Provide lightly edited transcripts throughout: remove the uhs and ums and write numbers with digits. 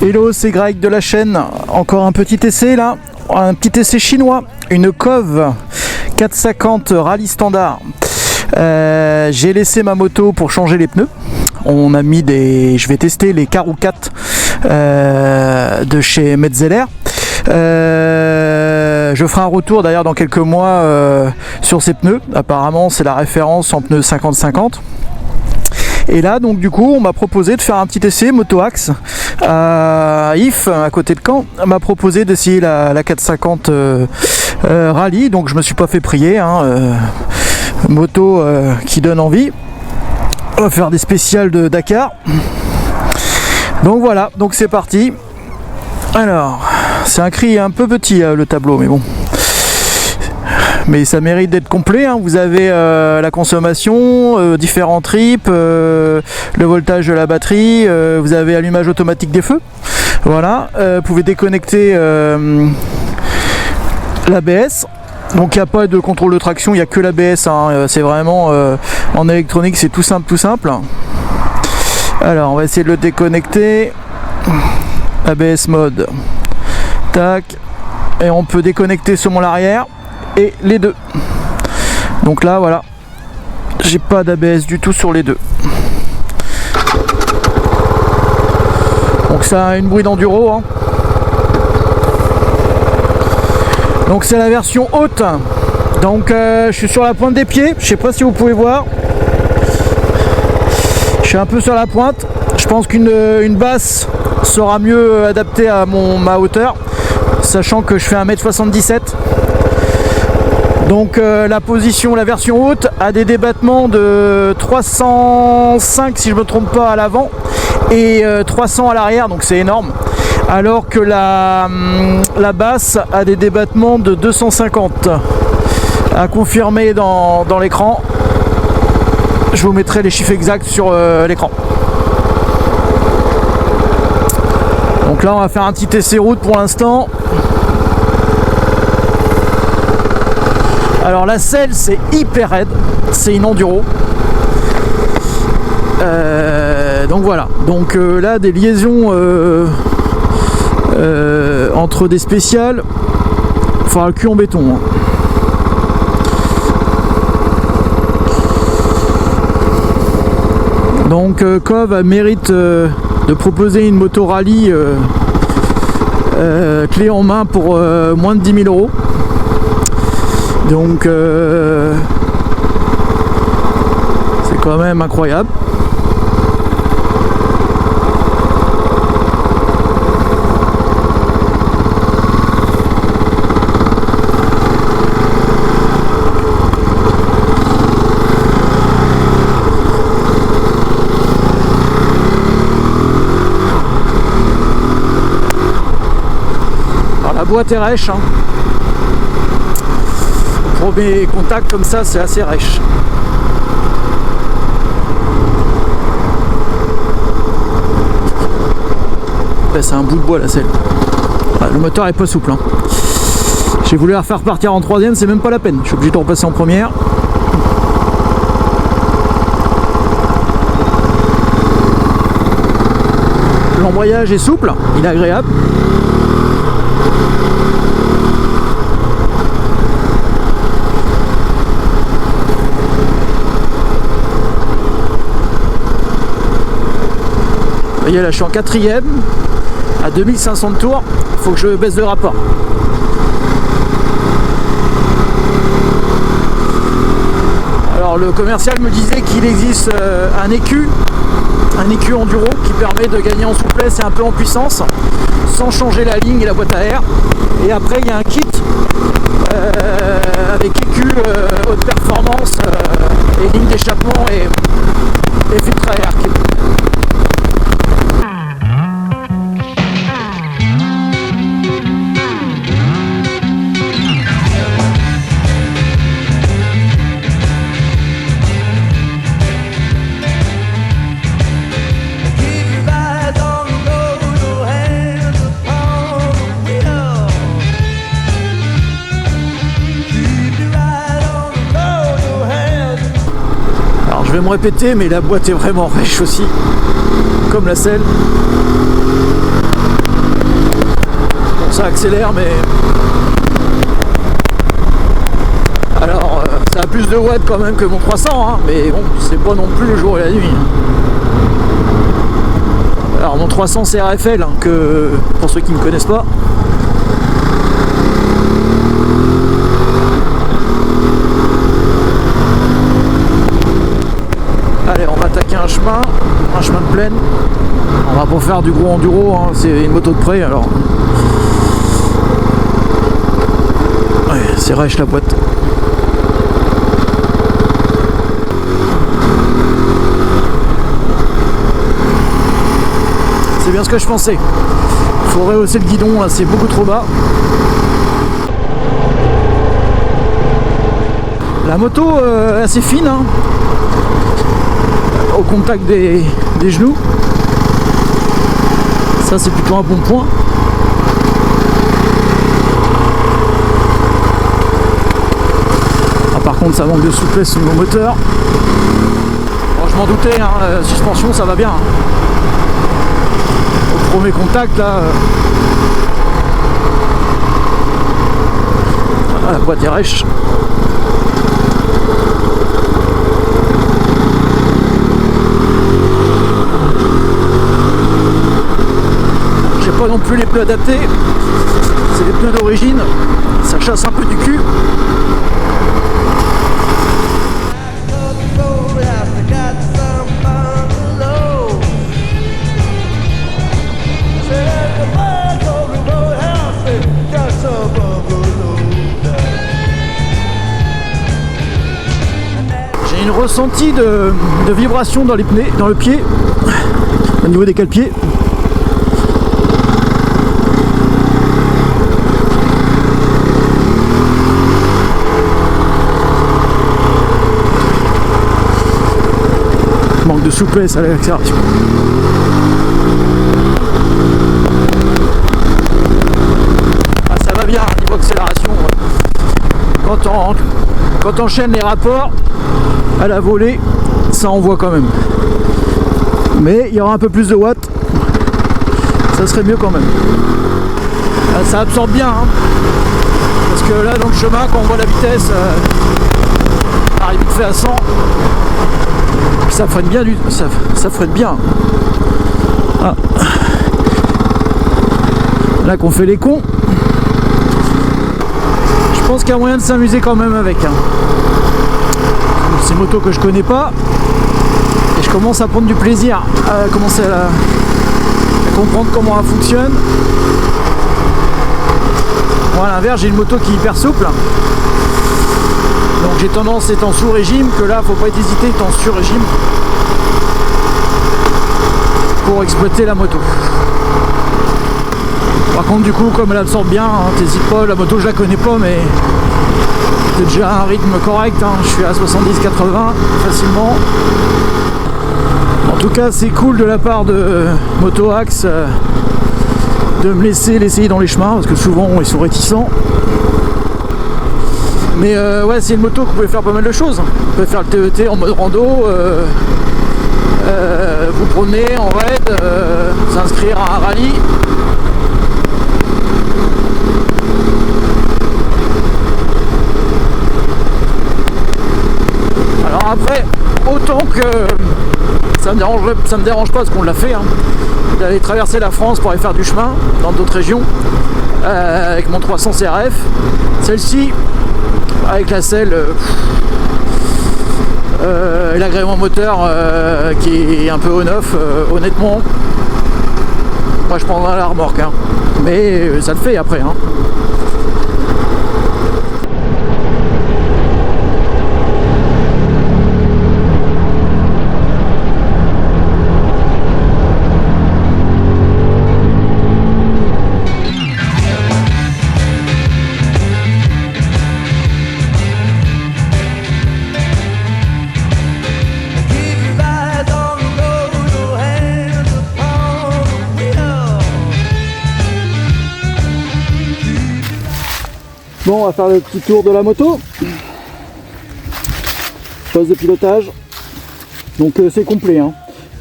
Hello, c'est Greg de la chaîne. Encore un petit essai là, un petit essai chinois, une Cove 450 Rallye Standard. J'ai laissé ma moto pour changer les pneus. On a mis je vais tester les Karoo 4 de chez Metzeler. Je ferai un retour d'ailleurs dans quelques mois sur ces pneus. Apparemment c'est la référence en pneus 50-50. Et là donc du coup on m'a proposé de faire un petit essai Motoax à If, à côté de Caen. On m'a proposé d'essayer la 450 Rallye, donc je me suis pas fait prier hein, moto qui donne envie. On va faire des spéciales de Dakar. Donc voilà, donc c'est parti. Alors c'est un cri un peu petit le tableau, mais bon, mais ça mérite d'être complet hein. Vous avez la consommation, différents trips, le voltage de la batterie, vous avez allumage automatique des feux, voilà, vous pouvez déconnecter l'ABS. Donc il n'y a pas de contrôle de traction, il n'y a que l'ABS hein. C'est vraiment en électronique, c'est tout simple, tout simple. Alors on va essayer de le déconnecter. ABS mode, tac, et on peut déconnecter seulement l'arrière et les deux. Donc là voilà, j'ai pas d'ABS du tout sur les deux. Donc ça a une bruit d'enduro hein. Donc c'est la version haute. Donc je suis sur la pointe des pieds, je sais pas si vous pouvez voir. Je suis un peu sur la pointe. Je pense qu'une basse sera mieux adaptée à ma hauteur, sachant que je fais 1m77. Donc la version haute a des débattements de 305 si je me trompe pas à l'avant et 300 à l'arrière, donc c'est énorme. Alors que la basse a des débattements de 250 à confirmer dans l'écran. Je vous mettrai les chiffres exacts sur l'écran. Donc là on va faire un petit essai route pour l'instant. Alors la selle c'est hyper raide, c'est une enduro. Donc voilà, donc là des liaisons entre des spéciales, enfin le cul en béton hein. Donc Cove mérite de proposer une moto rallye clé en main pour moins de 10 000 euros. Donc c'est quand même incroyable. Alors la boîte est rêche hein. Premier contact comme ça c'est assez rêche. Là, c'est un bout de bois la selle. Le moteur est pas souple hein. J'ai voulu la refaire partir en troisième, c'est même pas la peine, je suis obligé de repasser en première. L'embrayage est souple, il est agréable. Vous voyez là je suis en quatrième à 2500 tours, il faut que je baisse le rapport. Alors le commercial me disait qu'il existe un EQ enduro qui permet de gagner en souplesse et un peu en puissance sans changer la ligne et la boîte à air. Et après il y a un kit avec EQ haute performance et ligne d'échappement et filtre à air. Je vais me répéter mais la boîte est vraiment rêche aussi, comme la selle. ça accélère, mais alors ça a plus de watts quand même que mon 300, hein, mais bon, c'est pas non plus le jour et la nuit. Alors mon 300 c'est RFL, hein, que pour ceux qui ne connaissent pas. Allez, on va attaquer un chemin de plaine. On va pas faire du gros enduro, hein, c'est une moto de près alors. Ouais, c'est rêche la boîte. C'est bien ce que je pensais. Il faut rehausser le guidon, là c'est beaucoup trop bas. La moto est assez fine, hein, au contact des genoux. Ça c'est plutôt un bon point. Ah, par contre ça manque de souplesse au niveau moteur. Bon, je m'en doutais, hein, la suspension ça va bien. Au premier contact là. La boîte est rêche. J'ai pas non plus les pneus adaptés. C'est des pneus d'origine. Ça chasse un peu du cul. J'ai une ressentie de vibration dans les pneus, dans le pied, au niveau des cale-pieds. Manque de souplesse à l'accélération. Ah, ça va bien niveau accélération. Quand on enchaîne les rapports à la volée, ça envoie quand même. Mais il y aura un peu plus de watts. Ça serait mieux quand même. Ah, ça absorbe bien. Hein. Parce que là dans le chemin, quand on voit la vitesse, on arrive vite fait à 100. Ça freine bien ça freine bien. Ah. Là qu'on fait les cons. Je pense qu'il y a moyen de s'amuser quand même avec. Hein. C'est une moto que je connais pas. Et je commence à prendre du plaisir à commencer à comprendre comment elle fonctionne. Moi à l'inverse j'ai une moto qui est hyper souple. Donc j'ai tendance, étant sous régime, que là faut pas hésiter étant sur régime pour exploiter la moto. Par contre du coup comme elle absorbe bien, hein, t'hésites pas, la moto je la connais pas mais c'est déjà un rythme correct, hein, je suis à 70-80 facilement. En tout cas c'est cool de la part de Motoax de me laisser l'essayer dans les chemins parce que souvent ils sont réticents. Mais ouais, c'est une moto qui peut faire pas mal de choses. Vous pouvez faire le TET en mode rando, vous promener en raid, s'inscrire à un rallye. Alors après, autant que ça me dérange pas parce qu'on l'a fait, hein, d'aller traverser la France pour aller faire du chemin dans d'autres régions avec mon 300 CRF. Celle-ci, avec la selle et l'agrément moteur qui est un peu on-off, honnêtement, moi je prendrai la remorque, hein. Mais ça le fait après. Hein. Bon, on va faire le petit tour de la moto. Poste de pilotage. Donc c'est complet. Hein.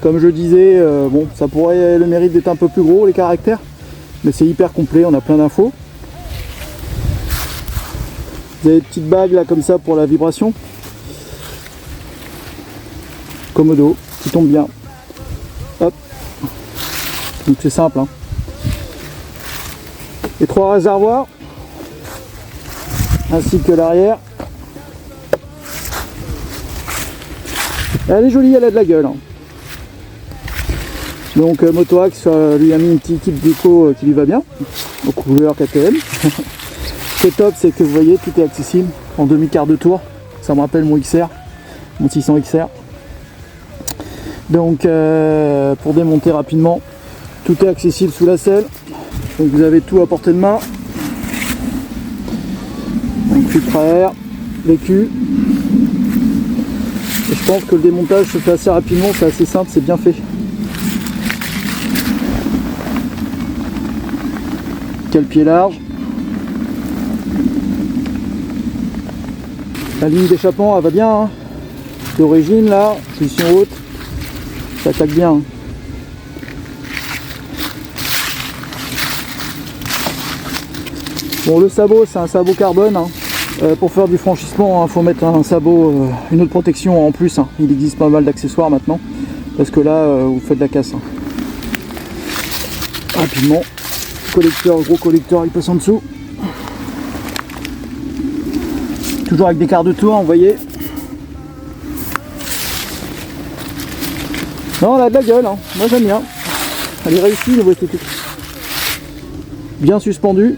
Comme je disais, bon, ça pourrait le mérite d'être un peu plus gros les caractères. mais c'est hyper complet, on a plein d'infos. Vous avez des petites bagues là comme ça pour la vibration. Commodo, qui tombe bien. Hop. Donc c'est simple. Hein. Les 3 réservoirs, ainsi que l'arrière. Elle est jolie, elle a de la gueule. Hein. Donc Motoax lui a mis une petite équipe déco qui lui va bien. Donc couleur KTM. Ce qui est top, c'est que vous voyez, tout est accessible en demi-quart de tour. Ça me rappelle mon XR, mon 600 XR. Donc pour démonter rapidement, tout est accessible sous la selle. Donc vous avez tout à portée de main. Donc filtre à air, vécu. Et je pense que le démontage se fait assez rapidement, c'est assez simple, c'est bien fait. Quel pied large. La ligne d'échappement elle va bien, hein. D'origine là, position haute, ça attaque bien. Hein. Bon, le sabot c'est un sabot carbone. Hein. Pour faire du franchissement, il faut mettre un sabot, une autre protection en plus. Hein. Il existe pas mal d'accessoires maintenant, parce que là vous faites de la casse. Hein. Rapidement, collecteur, gros collecteur, il passe en dessous. Toujours avec des quarts de tour, vous voyez. Non, elle a de la gueule, hein. Moi j'aime bien. Elle est réussie, niveau esthétique. Bien suspendue.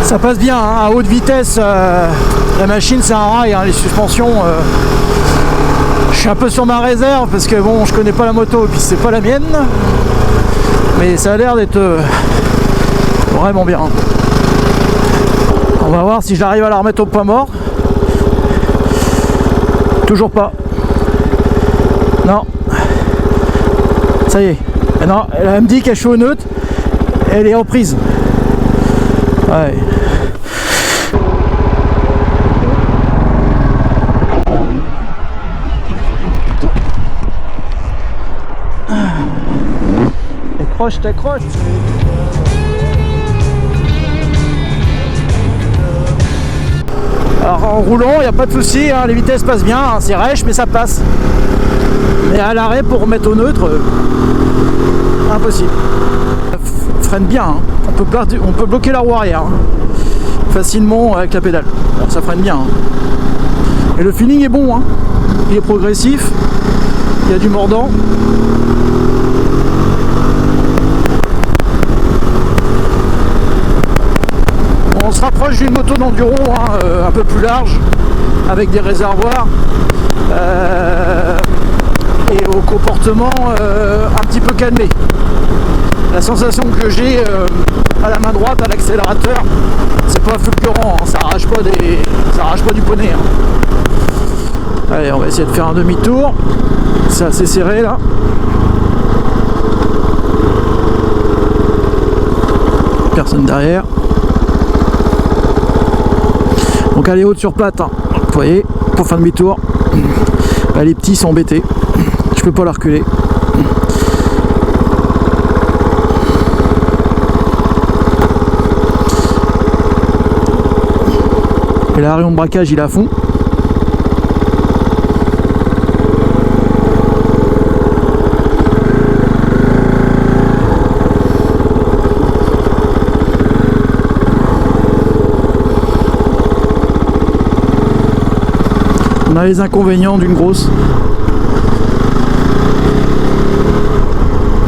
Ça passe bien, hein, à haute vitesse, la machine c'est un rail, hein, les suspensions, je suis un peu sur ma réserve parce que bon, je connais pas la moto et puis c'est pas la mienne, mais ça a l'air d'être vraiment bien. On va voir si j'arrive à la remettre au point mort. Toujours pas. Non. Ça y est. Non, elle me dit qu'elle est au neutre, elle est en prise. Ouais. T'accroches. Alors en roulant, il n'y a pas de souci, hein, les vitesses passent bien, hein, c'est rêche mais ça passe. Mais à l'arrêt pour remettre au neutre, impossible. Freine bien, hein. On peut bloquer la roue arrière hein, facilement avec la pédale. Alors, ça freine bien. Hein. Et le feeling est bon, hein. Il est progressif, il y a du mordant. On se rapproche d'une moto d'enduro hein, un peu plus large, avec des réservoirs et au comportement un petit peu calmé. La sensation que j'ai à la main droite, à l'accélérateur, c'est pas fulgurant, hein, ça arrache pas du poney. Hein. Allez, on va essayer de faire un demi-tour. C'est assez serré là. Personne derrière. Donc elle est haute sur pattes, hein. Vous voyez, pour faire demi-tour, bah, les petits sont embêtés. Je peux pas la reculer. Et là, rayon de braquage, il est à fond. On a les inconvénients d'une grosse.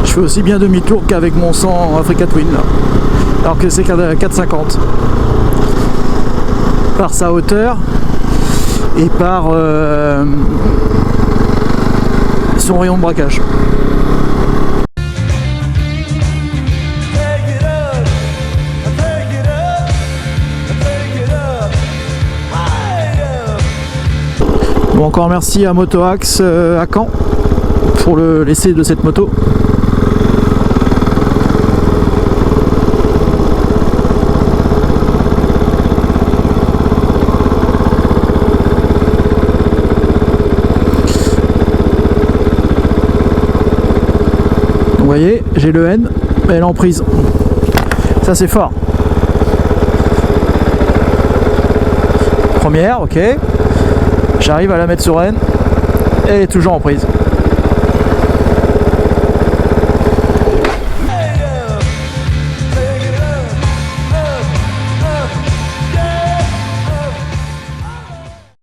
Je fais aussi bien demi-tour qu'avec mon 100 Africa Twin là. Alors que c'est 4,50 par sa hauteur et par son rayon de braquage. Bon, encore merci à Motoax à Caen pour l'essai de cette moto. Vous voyez, j'ai le N, elle est en prise. Ça c'est fort. Première, ok. J'arrive à la mettre sur N. Elle est toujours en prise.